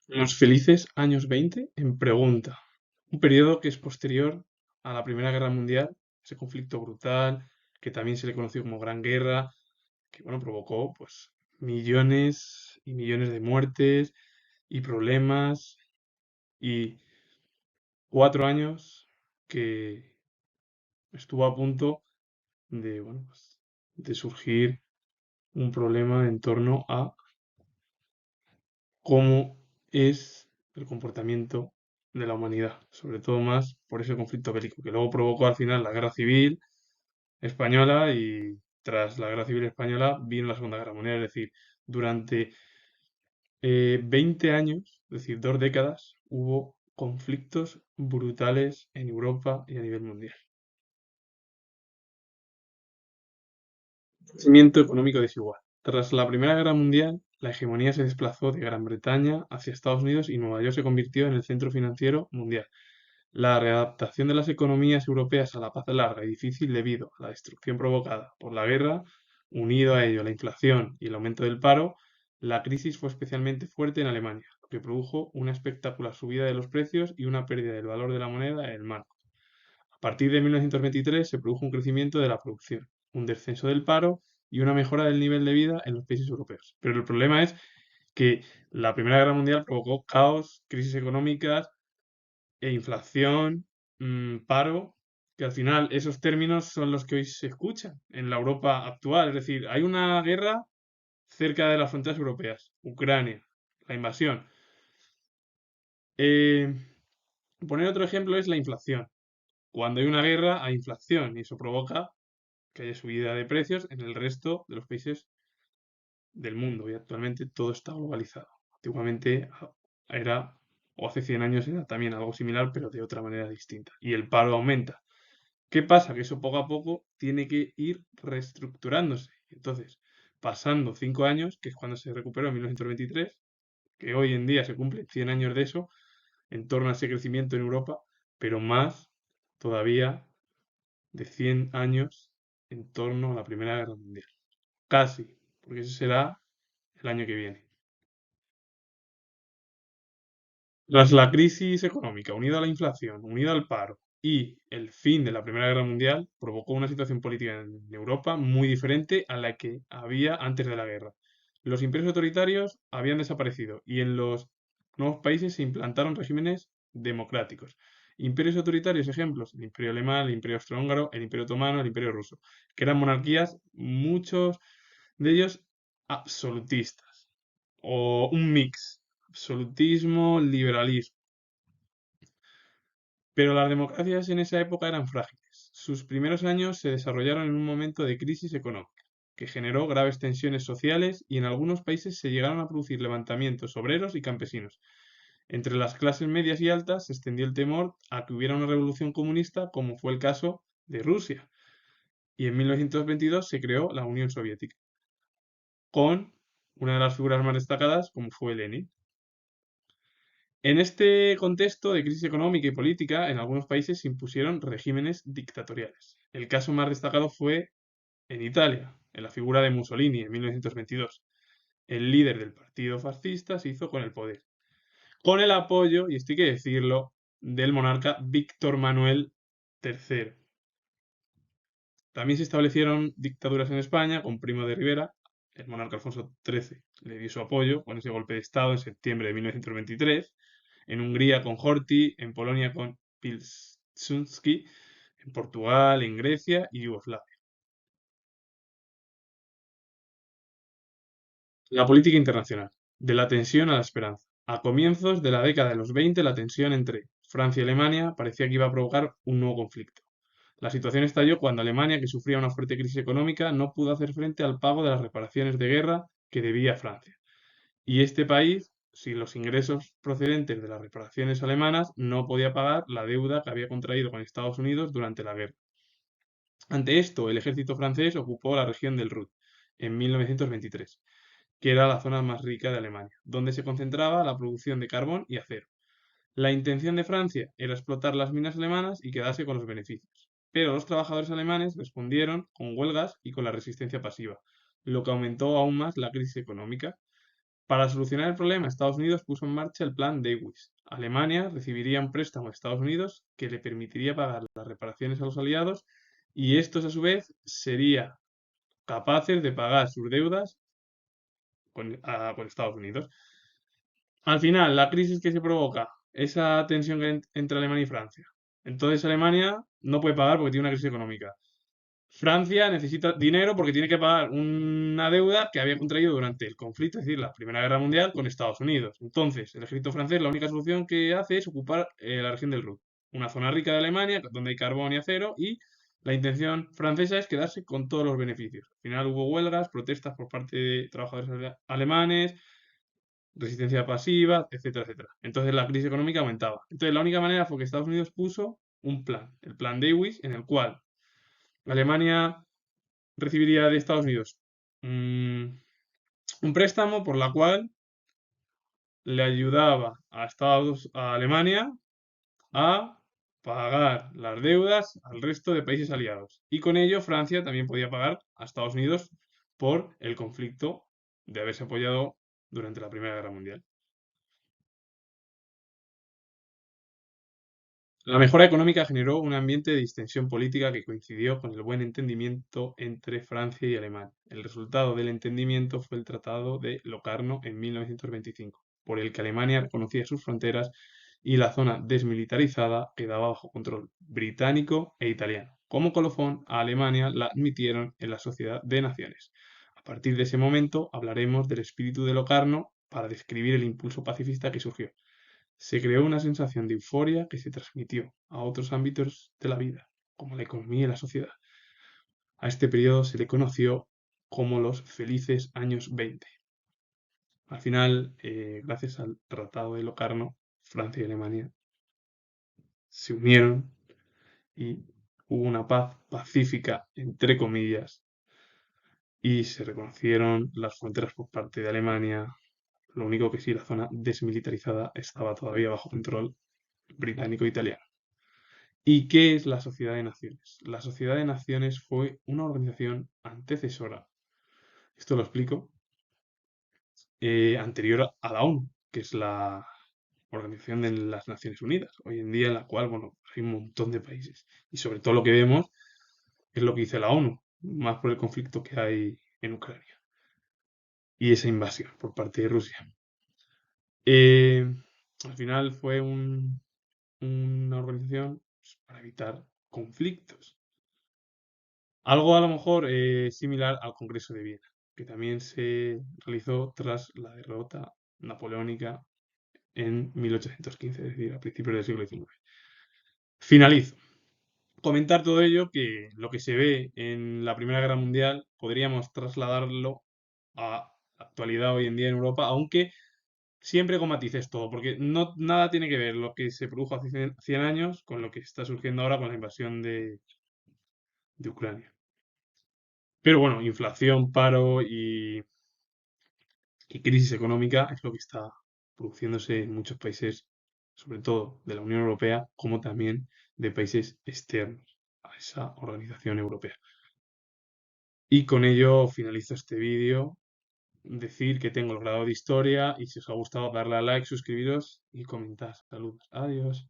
Los felices años 20 en pregunta. Un periodo que es posterior a la Primera Guerra Mundial, ese conflicto brutal, que también se le conoció como Gran Guerra, que bueno, provocó pues millones y millones de muertes y problemas y 4 años que estuvo a punto de, bueno, pues, de surgir un problema en torno a cómo es el comportamiento de la humanidad, sobre todo más por ese conflicto bélico, que luego provocó al final la Guerra Civil Española y tras la Guerra Civil Española vino la Segunda Guerra Mundial, es decir, durante 20 años, es decir, 2 décadas, hubo conflictos brutales en Europa y a nivel mundial. Crecimiento económico desigual. Tras la Primera Guerra Mundial, la hegemonía se desplazó de Gran Bretaña hacia Estados Unidos y Nueva York se convirtió en el centro financiero mundial. La readaptación de las economías europeas a la paz larga y difícil debido a la destrucción provocada por la guerra, unido a ello la inflación y el aumento del paro, la crisis fue especialmente fuerte en Alemania, lo que produjo una espectacular subida de los precios y una pérdida del valor de la moneda en el marco. A partir de 1923 se produjo un crecimiento de la producción, un descenso del paro y una mejora del nivel de vida en los países europeos. Pero el problema es que la Primera Guerra Mundial provocó caos, crisis económicas e inflación, paro, que al final esos términos son los que hoy se escuchan en la Europa actual. Es decir, hay una guerra cerca de las fronteras europeas, Ucrania, la invasión. Eh, Poner otro ejemplo es la inflación. Cuando hay una guerra hay inflación y eso provoca que haya subida de precios en el resto de los países del mundo y actualmente todo está globalizado. Antiguamente era, o hace 100 años era también algo similar, pero de otra manera distinta. Y el paro aumenta. ¿Qué pasa? Que eso poco a poco tiene que ir reestructurándose. Entonces, pasando 5 años, que es cuando se recuperó en 1923, que hoy en día se cumplen 100 años de eso, en torno a ese crecimiento en Europa, pero más todavía de 100 años en torno a la Primera Guerra Mundial. Casi, porque eso será el año que viene. Tras la crisis económica, unida a la inflación, unida al paro y el fin de la Primera Guerra Mundial, provocó una situación política en Europa muy diferente a la que había antes de la guerra. Los imperios autoritarios habían desaparecido y en los nuevos países se implantaron regímenes democráticos. Imperios autoritarios, ejemplos, el Imperio Alemán, el Imperio Austrohúngaro, el Imperio Otomano, el Imperio Ruso, que eran monarquías, muchos de ellos absolutistas, o un mix, absolutismo, liberalismo. Pero las democracias en esa época eran frágiles. Sus primeros años se desarrollaron en un momento de crisis económica, que generó graves tensiones sociales y en algunos países se llegaron a producir levantamientos obreros y campesinos. Entre las clases medias y altas se extendió el temor a que hubiera una revolución comunista, como fue el caso de Rusia. Y en 1922 se creó la Unión Soviética, con una de las figuras más destacadas como fue Lenin. En este contexto de crisis económica y política, en algunos países se impusieron regímenes dictatoriales. El caso más destacado fue en Italia, en la figura de Mussolini en 1922. El líder del partido fascista se hizo con el poder, con el apoyo, y esto hay que decirlo, del monarca Víctor Manuel III. También se establecieron dictaduras en España con Primo de Rivera. El monarca Alfonso XIII le dio su apoyo con ese golpe de Estado en septiembre de 1923. En Hungría con Horthy, en Polonia con Pilsudski, en Portugal, en Grecia y Yugoslavia. La política internacional. De la tensión a la esperanza. A comienzos de la década de los 20, la tensión entre Francia y Alemania parecía que iba a provocar un nuevo conflicto. La situación estalló cuando Alemania, que sufría una fuerte crisis económica, no pudo hacer frente al pago de las reparaciones de guerra que debía a Francia. Y este país, sin los ingresos procedentes de las reparaciones alemanas, no podía pagar la deuda que había contraído con Estados Unidos durante la guerra. Ante esto, el ejército francés ocupó la región del Ruhr en 1923, que era la zona más rica de Alemania, donde se concentraba la producción de carbón y acero. La intención de Francia era explotar las minas alemanas y quedarse con los beneficios, pero los trabajadores alemanes respondieron con huelgas y con la resistencia pasiva, lo que aumentó aún más la crisis económica. Para solucionar el problema, Estados Unidos puso en marcha el plan Dewis. Alemania recibiría un préstamo de Estados Unidos que le permitiría pagar las reparaciones a los aliados y estos a su vez serían capaces de pagar sus deudas con Estados Unidos. Al final, la crisis que se provoca, esa tensión entre Alemania y Francia. Entonces Alemania no puede pagar porque tiene una crisis económica. Francia necesita dinero porque tiene que pagar una deuda que había contraído durante el conflicto, es decir, la Primera Guerra Mundial con Estados Unidos. Entonces, el ejército francés la única solución que hace es ocupar la región del Ruhr, una zona rica de Alemania donde hay carbón y acero y la intención francesa es quedarse con todos los beneficios. Al final hubo huelgas, protestas por parte de trabajadores alemanes, resistencia pasiva, etcétera, etcétera. Entonces la crisis económica aumentaba. Entonces la única manera fue que Estados Unidos puso un plan, el plan Dewis, en el cual Alemania recibiría de Estados Unidos mm, un préstamo por la cual le ayudaba a Alemania a pagar las deudas al resto de países aliados. Y con ello Francia también podía pagar a Estados Unidos por el conflicto de haberse apoyado durante la Primera Guerra Mundial. La mejora económica generó un ambiente de distensión política que coincidió con el buen entendimiento entre Francia y Alemania. El resultado del entendimiento fue el Tratado de Locarno en 1925, por el que Alemania reconocía sus fronteras y la zona desmilitarizada quedaba bajo control británico e italiano. Como colofón, a Alemania la admitieron en la Sociedad de Naciones. A partir de ese momento hablaremos del espíritu de Locarno para describir el impulso pacifista que surgió. Se creó una sensación de euforia que se transmitió a otros ámbitos de la vida, como la economía y la sociedad. A este periodo se le conoció como los felices años 20. Al final, gracias al Tratado de Locarno, Francia y Alemania se unieron y hubo una paz pacífica, entre comillas, y se reconocieron las fronteras por parte de Alemania. Lo único que sí, la zona desmilitarizada estaba todavía bajo control británico-italiano. ¿Y qué es la Sociedad de Naciones? La Sociedad de Naciones fue una organización antecesora, esto lo explico, anterior a la ONU, que es la Organización de las Naciones Unidas, hoy en día en la cual, bueno, hay un montón de países. Y sobre todo lo que vemos es lo que dice la ONU, más por el conflicto que hay en Ucrania y esa invasión por parte de Rusia. Eh, Al final fue una organización pues, para evitar conflictos. Algo a lo mejor similar al Congreso de Viena, que también se realizó tras la derrota napoleónica en 1815, es decir, a principios del siglo XIX. Finalizo. Comentar todo ello que lo que se ve en la Primera Guerra Mundial podríamos trasladarlo a la actualidad hoy en día en Europa, aunque siempre con matices todo, porque no, nada tiene que ver lo que se produjo hace 100 años con lo que está surgiendo ahora con la invasión de Ucrania. Pero bueno, inflación, paro y crisis económica es lo que está produciéndose en muchos países, sobre todo de la Unión Europea, como también de países externos a esa organización europea. Y con ello finalizo este vídeo. Decir que tengo el grado de historia y si os ha gustado darle a like, suscribiros y comentar. Saludos. Adiós.